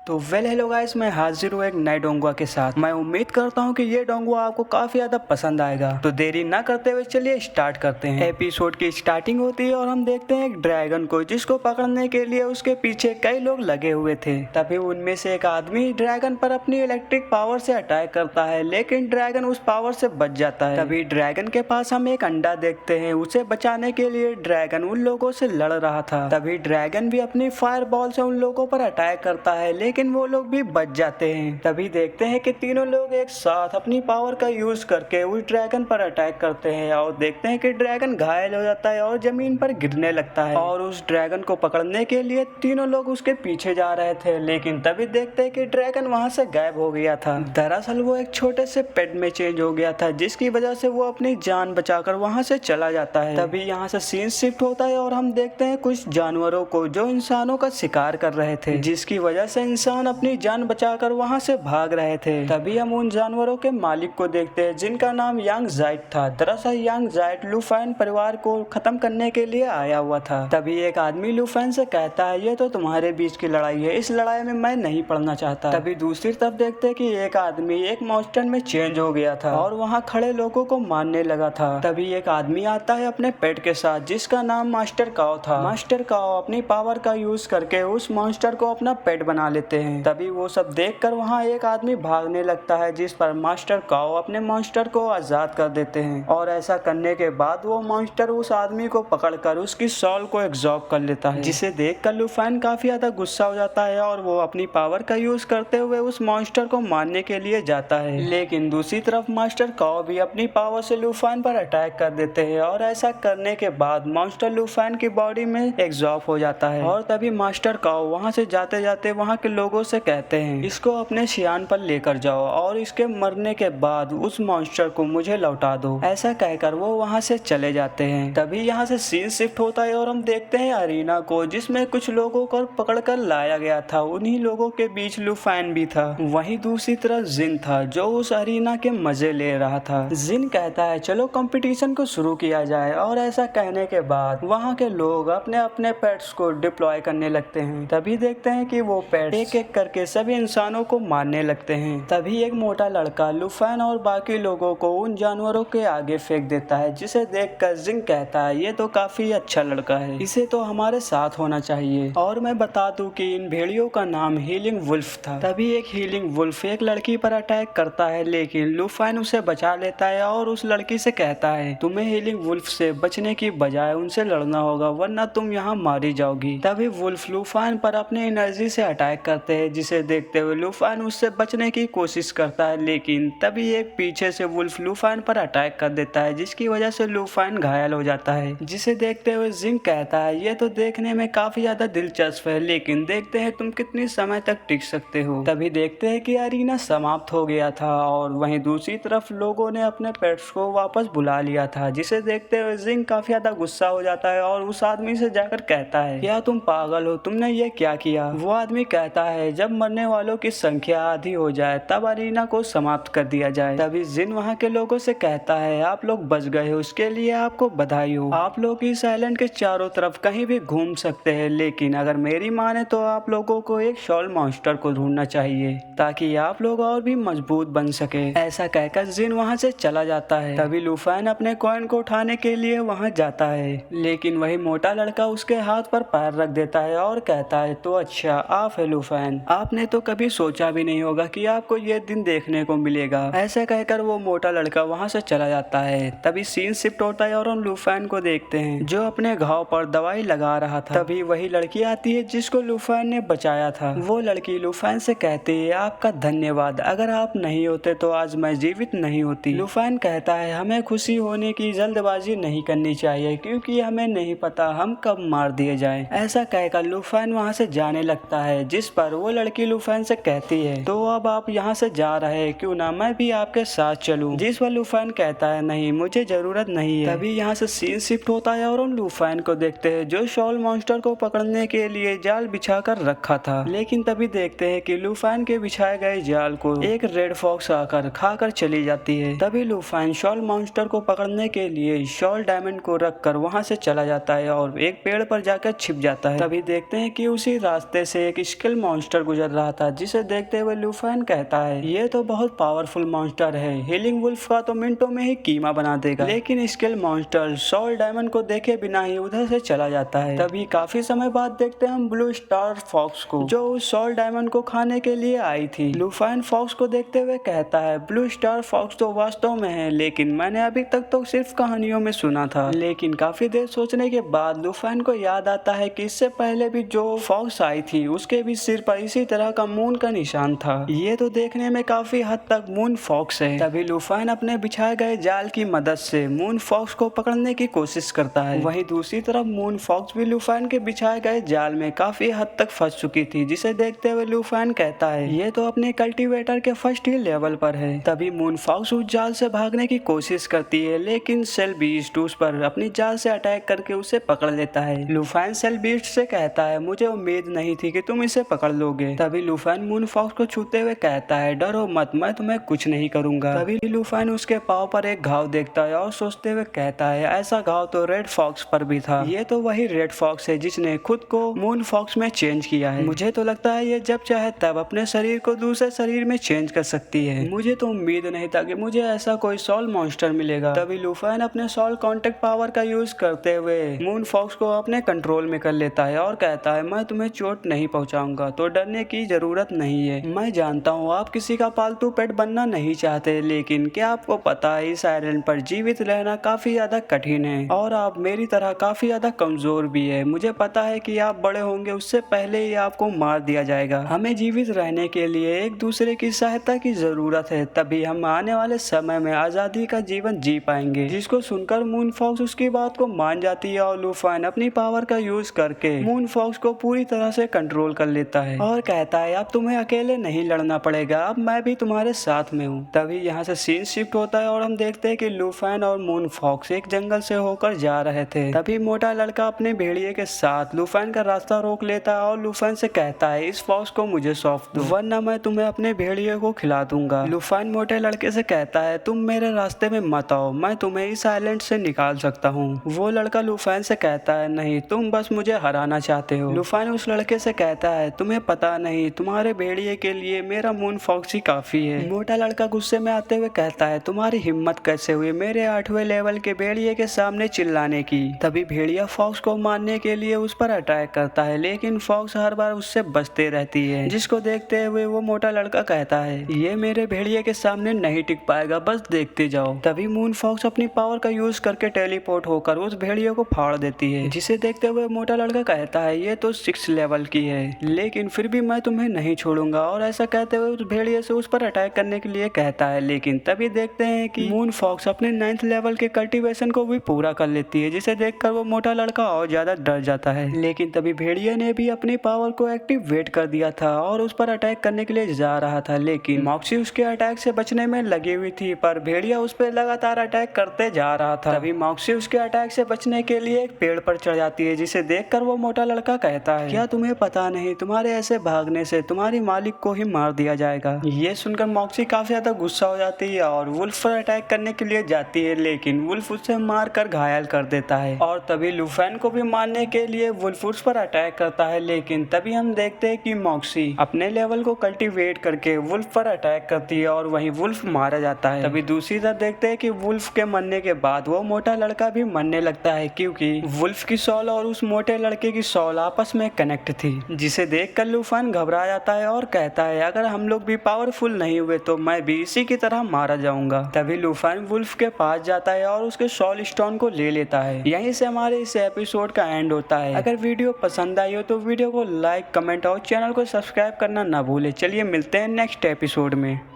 तो hello guys, मैं हाजिर हूँ एक नए डोंगुआ के साथ। मैं उम्मीद करता हूँ कि ये डोंगुआ आपको काफी ज्यादा पसंद आएगा। तो देरी ना करते हुए चलिए स्टार्ट करते हैं। एपिसोड की स्टार्टिंग होती है और हम देखते हैं एक ड्रैगन को, जिसको पकड़ने के लिए उसके पीछे कई लोग लगे हुए थे। तभी उनमें से एक आदमी ड्रैगन पर अपनी इलेक्ट्रिक पावर से अटैक करता है, लेकिन ड्रैगन उस पावर से बच जाता है। तभी ड्रैगन के पास हम एक अंडा देखते हैं। उसे बचाने के लिए ड्रैगन उन लोगों से लड़ रहा था। तभी ड्रैगन भी अपनी फायर बॉल से उन लोगों पर अटैक करता है, लेकिन वो लोग भी बच जाते हैं। तभी देखते हैं कि तीनों लोग एक साथ अपनी पावर का यूज करके उस ड्रैगन पर अटैक करते हैं और देखते हैं कि ड्रैगन घायल हो जाता है और जमीन पर गिरने लगता है। और उस ड्रैगन को पकड़ने के लिए तीनों लोग उसके पीछे जा रहे थे, लेकिन तभी देखते हैं कि ड्रैगन वहां से गायब हो गया था। दरअसल वो एक छोटे से पेट में चेंज हो गया था, जिसकी वजह से वो अपनी जान बचाकर वहां से चला जाता है। तभी यहाँ से सीन शिफ्ट होता है और हम देखते हैं कुछ जानवरों को जो इंसानों का शिकार कर रहे थे, जिसकी वजह से इंसान अपनी जान बचाकर वहां से भाग रहे थे। तभी हम उन जानवरों के मालिक को देखते हैं, जिनका नाम यांग जाइट था। दरअसल यांग जाइट लुफैन परिवार को खत्म करने के लिए आया हुआ था। तभी एक आदमी लुफैन से कहता है, ये तो तुम्हारे बीच की लड़ाई है, इस लड़ाई में मैं नहीं पड़ना चाहता। तभी दूसरी तरफ देखते हैं कि एक आदमी एक मॉन्स्टर में चेंज हो गया था और वहाँ खड़े लोगों को मारने लगा था। तभी एक आदमी आता है अपने पेट के साथ, जिसका नाम मास्टर काओ था। मास्टर काओ अपनी पावर का यूज करके उस मॉन्स्टर को अपना पेट बना लेते हैं। तभी वो सब देखकर वहाँ एक आदमी भागने लगता है, जिस पर मास्टर काओ अपने मॉन्स्टर को आजाद कर देते हैं। और ऐसा करने के बाद वो मॉन्स्टर उस आदमी को पकड़कर उसकी सॉल को एब्जॉर्ब कर लेता है, जिसे देखकर लुफैन काफी ज्यादा गुस्सा हो जाता है और वो अपनी पावर का यूज करते हुए उस मॉन्स्टर को मारने के लिए जाता है। लेकिन दूसरी तरफ मास्टर काओ भी अपनी पावर से लुफैन पर अटैक कर देते हैं और ऐसा करने के बाद मॉन्स्टर लुफैन की बॉडी में एब्जॉर्ब हो जाता है। और तभी मास्टर काओ वहाँ से जाते जाते वहाँ के लोगों से कहते हैं, इसको अपने शियान पर लेकर जाओ और इसके मरने के बाद उस मॉन्स्टर को मुझे लौटा दो। ऐसा कहकर वो वहाँ से चले जाते हैं। तभी यहाँ से सीन शिफ्ट होता है और हम देखते हैं अरीना को, जिसमें कुछ लोगों को पकड़कर लाया गया था। उन्हीं लोगों के बीच लुफैन भी था। वहीं दूसरी तरफ जिन था, जो उस अरीना के मजे ले रहा था। जिन कहता है, चलो कंपटीशन को शुरू किया जाए। और ऐसा कहने के बाद वहाँ के लोग अपने अपने पेट्स को डिप्लॉय करने लगते हैं। तभी देखते हैं कि वो पेट्स एक एक करके सभी इंसानों को मारने लगते हैं। तभी एक मोटा लड़का लुफैन और बाकी लोगों को उन जानवरों के आगे फेंक देता है, जिसे देखकर जिंग कहता है, ये तो काफी अच्छा लड़का है, इसे तो हमारे साथ होना चाहिए। और मैं बता दूं कि इन भेड़ियों का नाम हीलिंग वुल्फ था। तभी एक हीलिंग वुल्फ एक लड़की पर अटैक करता है, लेकिन लुफैन उसे बचा लेता है और उस लड़की से कहता है, तुम्हें हीलिंग वुल्फ से बचने की बजाय उनसे लड़ना होगा, वरना तुम यहाँ मारी जाओगी। तभी वुल्फ लुफैन पर अपनी एनर्जी से अटैक करते हैं, जिसे देखते हुए लुफैन उससे बचने की कोशिश करता है, लेकिन तभी एक पीछे से वुल्फ लुफैन पर अटैक कर देता है, जिसकी वजह से लुफैन घायल हो जाता है। जिसे देखते हुए जिंग कहता है, ये तो देखने में काफी ज्यादा दिलचस्प है, लेकिन देखते हैं तुम कितनी समय तक टिक सकते हो। तभी देखते हैं कि अरीना समाप्त हो गया था और वहीं दूसरी तरफ लोगों ने अपने पेट्स को वापस बुला लिया था। जिसे देखते हुए जिंग काफी ज्यादा गुस्सा हो जाता है और उस आदमी से जाकर कहता है, क्या तुम पागल हो, तुमने ये क्या किया। वो आदमी कहता है, जब मरने वालों की संख्या आधी हो जाए तब अरीना को समाप्त कर दिया जाए। तभी जिन वहाँ के लोगों से कहता है, आप लोग बच गए हो, उसके लिए आपको बधाई हो। आप लोग इस आइलैंड के चारों तरफ कहीं भी घूम सकते हैं, लेकिन अगर मेरी माने तो आप लोगों को एक शॉल मॉन्स्टर को ढूंढना चाहिए, ताकि आप लोग और भी मजबूत बन सके। ऐसा कहकर जिन वहाँ से चला जाता है। तभी लुफैन अपने कॉइन को उठाने के लिए वहाँ जाता है, लेकिन वही मोटा लड़का उसके हाथ पर पैर रख देता है और कहता है, तो अच्छा आप है लुफैन, आपने तो कभी सोचा भी नहीं होगा कि आपको ये दिन देखने को मिलेगा। ऐसा कहकर वो मोटा लड़का वहाँ से चला जाता है। तभी सीन शिफ्ट होता है और हम लुफैन को देखते हैं, जो अपने घाव पर दवाई लगा रहा था। तभी वही लड़की आती है जिसको लुफैन ने बचाया था। वो लड़की लुफैन से कहती है, आपका धन्यवाद, अगर आप नहीं होते तो आज मैं जीवित नहीं होती। लुफैन कहता है, हमें खुशी होने की जल्दबाजी नहीं करनी चाहिए, क्योंकि हमें नहीं पता हम कब मार दिए जाएं। ऐसा कहकर लुफैन वहाँ से जाने लगता है, जिस पर वो लड़की लुफैन से कहती है, तो अब आप यहाँ से जा रहे हैं, क्यों ना मैं भी आपके साथ चलूं। जिस पर लुफैन कहता है, नहीं मुझे जरूरत नहीं है। तभी यहाँ से सीन शिफ्ट होता है और हम लुफैन को देखते हैं, जो शॉल मॉन्स्टर को पकड़ने के लिए जाल बिछा कर रखा था। लेकिन तभी देखते हैं कि लुफैन के बिछाए गए जाल को एक रेड फॉक्स आकर खाकर चली जाती है। तभी लुफैन शॉल मॉन्स्टर को पकड़ने के लिए शॉल डायमंड को रखकर वहाँ से चला जाता है और एक पेड़ पर जाकर छिप जाता है। तभी देखते हैं कि उसी रास्ते से एक स्केल मॉन्स्टर गुजर रहा था, जिसे देखते हुए लुफैन कहता है ये तो बहुत पावरफुल मॉन्स्टर है, हीलिंग वुल्फ का तो मिनटों में ही कीमा बना देगा। लेकिन स्केल मॉन्स्टर सॉल डायमंड को देखे बिना ही उधर से चला जाता है। तभी काफी समय बाद देखते हैं हम ब्लू स्टार फॉक्स को, जो उस सॉल डायमंड को खाने के लिए आई थी। लुफैन फॉक्स को देखते हुए कहता है ब्लू स्टार फॉक्स तो वास्तव में है, लेकिन मैंने अभी तक तो सिर्फ कहानियों में सुना था। लेकिन काफी देर सोचने के बाद लुफैन को याद आता है कि इससे पहले भी जो फॉक्स आई थी उसके भी सिर पर इसी तरह का मून का निशान था। ये तो देखने में काफी हद तक मून फॉक्स है। तभी लुफैन अपने बिछाए गए जाल की मदद से मून फॉक्स को पकड़ने की कोशिश करता है। वहीं दूसरी तरफ मून फॉक्स भी लुफैन के बिछाए गए जाल में काफी हद तक फंस चुकी थी, जिसे देखते हुए लुफैन कहता है ये तो अपने कल्टीवेटर के फर्स्ट ही लेवल पर है। तभी मून फॉक्स उस जाल से भागने की कोशिश करती है, लेकिन सेल बीस्ट उस पर अपनी जाल से अटैक करके उसे पकड़ लेता है। लुफैन सेल बीस्ट से कहता है मुझे उम्मीद नहीं थी कि तुम इसे पकड़ लोगे। तभी लुफैन मून फॉक्स को छूते हुए कहता है डरो मत, मैं तुम्हें कुछ नहीं करूंगा। तभी लुफैन उसके पाँव पर एक घाव देखता है और सोचते हुए कहता है ऐसा घाव तो रेड फॉक्स पर भी था, ये तो वही रेड फॉक्स है जिसने खुद को मून फॉक्स में चेंज किया है। मुझे तो लगता है ये जब चाहे तब अपने शरीर को दूसरे शरीर में चेंज कर सकती है। मुझे तो उम्मीद नहीं था कि मुझे ऐसा कोई सॉल मॉन्स्टर मिलेगा। तभी लुफैन अपने सॉल कांटेक्ट पावर का यूज करते हुए मून फॉक्स को अपने कंट्रोल में कर लेता है और कहता है मैं तुम्हें चोट नहीं पहुंचाऊंगा, तो डरने की जरूरत नहीं है। मैं जानता हूँ आप किसी का पालतू पेट बनना नहीं चाहते, लेकिन क्या आपको पता है इस आइलैंड पर जीवित रहना काफी ज्यादा कठिन है और आप मेरी तरह काफी ज्यादा कमजोर भी है। मुझे पता है कि आप बड़े होंगे उससे पहले ही आपको मार दिया जाएगा। हमें जीवित रहने के लिए एक दूसरे की सहायता की जरूरत है, तभी हम आने वाले समय में आजादी का जीवन जी पाएंगे। जिसको सुनकर मून फॉक्स उसकी बात को मान जाती है और लुफैन अपनी पावर का यूज करके मून फॉक्स को पूरी तरह से कंट्रोल कर लेता है और कहता है अब तुम्हें अकेले नहीं लड़ना पड़ेगा, अब मैं भी तुम्हारे साथ में हूँ। तभी यहाँ से सीन शिफ्ट होता है और हम देखते हैं कि लुफैन और मून फॉक्स एक जंगल से होकर जा रहे थे। तभी मोटा लड़का अपने भेड़िए के साथ लुफैन का रास्ता रोक लेता है और लुफैन से कहता है इस फॉक्स को मुझे सौंप दो, वरना मैं तुम्हें अपने भेड़िए को खिला दूंगा। लुफैन मोटे लड़के से कहता है तुम मेरे रास्ते में मत आओ, मैं तुम्हें इस आइलैंड से निकाल सकता हूँ। वो लड़का लुफैन से कहता है नहीं, तुम बस मुझे हराना चाहते हो। लुफैन उस लड़के से कहता है तुम्हें पता नहीं, तुम्हारे भेड़िए के लिए मेरा मून फॉक्स ही काफी है। मोटा लड़का गुस्से में आते हुए कहता है तुम्हारी हिम्मत कैसे हुई मेरे 8वें लेवल के भेड़िए के सामने चिल्लाने की। तभी भेड़िया फॉक्स को मारने के लिए उस पर अटैक करता है, लेकिन फॉक्स हर बार उससे बचते रहती है। जिसको देखते हुए वो मोटा लड़का कहता है ये मेरे भेड़िए के सामने नहीं टिक पाएगा, बस देखते जाओ। तभी मून फॉक्स अपनी पावर का यूज करके टेलीपोर्ट होकर उस भेड़िए को फाड़ देती है, जिसे देखते हुए मोटा लड़का कहता है ये तो 6 लेवल की है, लेकिन फिर भी मैं तुम्हें नहीं छोड़ूंगा। और ऐसा कहते हुए उस भेड़िए से उस पर अटैक करने के लिए कहता है, लेकिन तभी देखते हैं कि मून फॉक्स अपने 9th लेवल के कल्टीवेशन को भी पूरा कर लेती है, जिसे देखकर वो मोटा लड़का और ज्यादा डर जाता है। लेकिन तभी भेड़िए ने भी अपनी पावर को एक्टिवेट कर दिया था और उस पर अटैक करने के लिए जा रहा था, लेकिन मॉक्सी उसके अटैक से बचने में लगी हुई थी, पर भेड़िया उस पर लगातार अटैक करते जा रहा था। तभी मॉक्सी उसके अटैक से बचने के लिए एक पेड़ पर चढ़ जाती है, जिसे देखकर वो मोटा लड़का कहता है क्या तुम्हें पता नहीं तुम्हारे ऐसे भागने से तुम्हारी मालिक को ही मार दिया जाएगा। ये सुनकर मॉक्सी काफी ज्यादा गुस्सा हो जाती है और वुल्फ पर अटैक करने के लिए जाती है, लेकिन वुल्फ उसे मार कर घायल कर देता है। और तभी लुफैन को भी मारने के लिए वुल्फ उस पर अटैक करता है, लेकिन तभी हम देखते हैं कि मॉक्सी अपने लेवल को कल्टीवेट करके वुल्फ पर अटैक करती है और वहीं वुल्फ मारा जाता है। तभी दूसरी तरफ देखते हैं कि वुल्फ के मरने के बाद वो मोटा लड़का भी मरने लगता है, क्योंकि वुल्फ की सॉल और उस मोटे लड़के की सॉल आपस में कनेक्ट थी, जिसे देखकर लुफैन घबरा जाता है और कहता है अगर हम लोग भी पावरफुल नहीं हुए तो मैं भी इसी की तरह मारा जाऊंगा। तभी लुफैन वुल्फ के पास जाता है और उसके सॉल स्टोन को ले लेता है। यहीं से हमारे इस एपिसोड का एंड होता है। अगर वीडियो पसंद आई हो तो वीडियो को लाइक, कमेंट और चैनल को सब्सक्राइब करना ना भूले। चलिए मिलते हैं नेक्स्ट एपिसोड में।